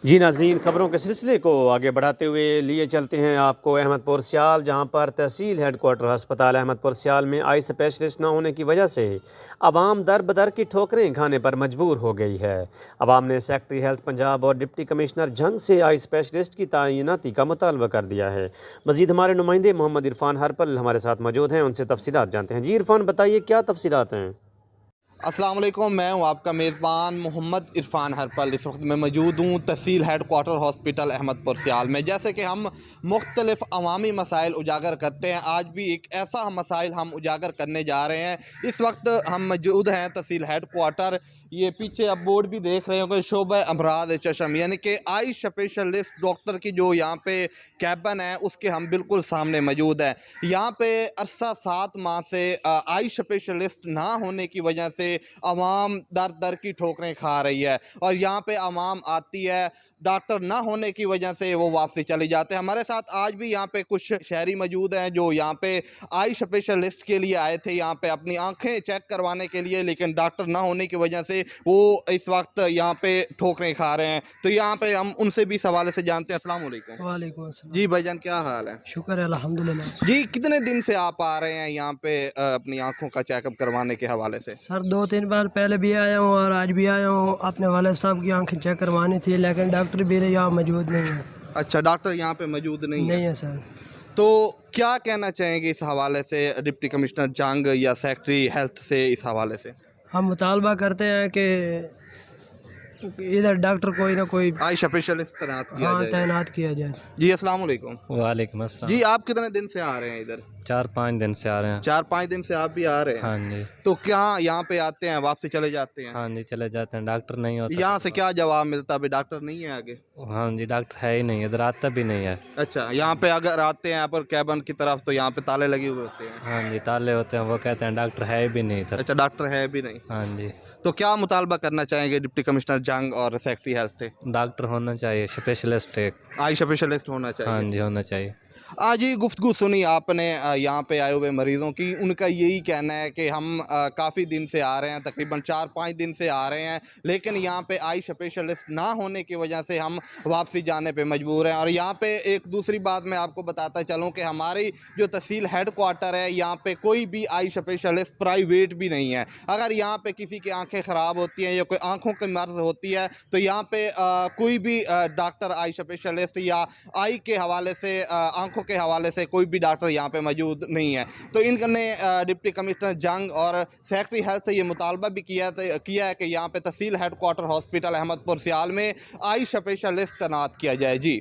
जी नाज़रीन, ख़बरों के सिलसिले को आगे बढ़ाते हुए लिए चलते हैं आपको अहमदपुर सियाल, जहां पर तहसील हेडक्वार्टर अस्पताल अहमदपुर सियाल में आई स्पेशलिस्ट न होने की वजह से आवाम दर बदर की ठोकरें खाने पर मजबूर हो गई है। आवाम ने सेक्रेटरी हेल्थ पंजाब और डिप्टी कमिश्नर जंग से आई स्पेशलिस्ट की तैनाती का मुतालबा कर दिया है। मज़ीद हमारे नुमाइंदे मोहम्मद इरफान हरपल हमारे साथ मौजूद हैं, उनसे तफसीलात जानते हैं। जी इरफान, बताइए क्या तफसीलात हैं। अस्सलाम वालेकुम, मैं हूं आपका मेज़बान मोहम्मद इरफान हरपल। इस वक्त मैं मौजूद हूं तहसील हेडक्वार्टर हॉस्पिटल अहमदपुर सियाल में। जैसे कि हम मुख्तलिफ अवामी मसाइल उजागर करते हैं, आज भी एक ऐसा मसाइल हम उजागर करने जा रहे हैं। इस वक्त हम मौजूद हैं तहसील हेडक्वार्टर। ये पीछे आप बोर्ड भी देख रहे होंगे, शोबा अमराद चशम, यानी कि आई स्पेशलिस्ट डॉक्टर की जो यहाँ पे कैबिन है उसके हम बिल्कुल सामने मौजूद है। यहाँ पे अरसा 7 माह से आई स्पेशलिस्ट ना होने की वजह से आवाम दर दर की ठोकरें खा रही है, और यहाँ पे आवाम आती है, डॉक्टर ना होने की वजह से वो वापसी चले जाते हैं। हमारे साथ आज भी यहाँ पे कुछ शहरी मौजूद हैं जो यहाँ पे आई स्पेशलिस्ट के लिए आए थे, यहाँ पे अपनी आंखें चेक करवाने के लिए, लेकिन डॉक्टर ना होने की वजह से वो इस वक्त यहाँ पे ठोकरें खा रहे हैं। तो यहाँ पे हम उनसे भी इस हवाले से जानते हैं। अस्सलाम वालेकुम। वालेकुम अस्सलाम। जी भाईजान, क्या हाल है? शुक्र है अल्हम्दुलिल्लाह। जी, कितने दिन से आप आ रहे हैं यहाँ पे अपनी आंखों का चेकअप करवाने के हवाले से? सर 2-3 बार पहले भी आया हूँ और आज भी आया हूँ। अपने वाले साहब की आंखें चेक करवानी थी, लेकिन डॉक्टर भी यहाँ मौजूद नहीं है। अच्छा, डॉक्टर यहाँ पे मौजूद नहीं नहीं है। है सर। तो क्या कहना चाहेंगे इस हवाले से डिप्टी कमिश्नर जंग या सेक्रेटरी हेल्थ से इस हवाले से? हम मुतालबा करते हैं कि इधर डॉक्टर कोई ना कोई आई स्पेशलिस्ट तैनात किया जाए। तैनात किया जाए। जी अस्सलाम वालेकुम। वालेकुम अस्सलाम। जी, आप कितने दिन से आ रहे हैं इधर? 4-5 दिन से आ रहे हैं। 4-5 दिन से आप भी आ रहे हैं? हाँ जी। तो क्या यहाँ पे आते हैं वापसी चले जाते हैं? हाँ जी, चले जाते हैं, डॉक्टर नहीं होता। यहाँ से क्या जवाब मिलता है? अभी डॉक्टर नहीं है आगे? हाँ जी, डॉक्टर है ही नहीं, इधर आता भी नहीं है। अच्छा, यहाँ पे अगर आते हैं पर कैबिन की तरफ तो यहाँ पे ताले लगे हुए होते हैं। हाँ जी, ताले होते हैं, वो कहते हैं डॉक्टर है भी नहीं इधर। अच्छा, डॉक्टर है भी नहीं। हाँ जी, तो क्या मुतालबा करना चाहेंगे डिप्टी कमिश्नर जंग और सेक्रेटरी हेल्थ से? डॉक्टर होना चाहिए, स्पेशलिस्ट एक। आई स्पेशलिस्ट होना चाहिए। हाँ जी, होना चाहिए। आज ही गुफ्तगू सुनी आपने यहाँ पे आए हुए मरीज़ों की, उनका यही कहना है कि हम काफ़ी दिन से आ रहे हैं, तकरीबन 4-5 दिन से आ रहे हैं, लेकिन यहाँ पे आई स्पेशलिस्ट ना होने की वजह से हम वापसी जाने पे मजबूर हैं। और यहाँ पे एक दूसरी बात मैं आपको बताता चलूँ कि हमारी जो तहसील हेड क्वार्टर है, यहाँ पे कोई भी आई स्पेशलिस्ट प्राइवेट भी नहीं है। अगर यहाँ पे किसी की आँखें ख़राब होती हैं या कोई आँखों की मर्ज़ होती है तो यहाँ पे कोई भी डॉक्टर आई स्पेशलिस्ट या आई के हवाले से आँखों के हवाले से कोई भी डॉक्टर यहाँ पे मौजूद नहीं है। तो इनने डिप्टी कमिश्नर जंग और सेक्रेटरी हेल्थ से ये मुतालबा भी किया है कि यहाँ पे तहसील हेडक्वार्टर हॉस्पिटल अहमदपुर सियाल में आई स्पेशलिस्ट तैनात किया जाए। जी।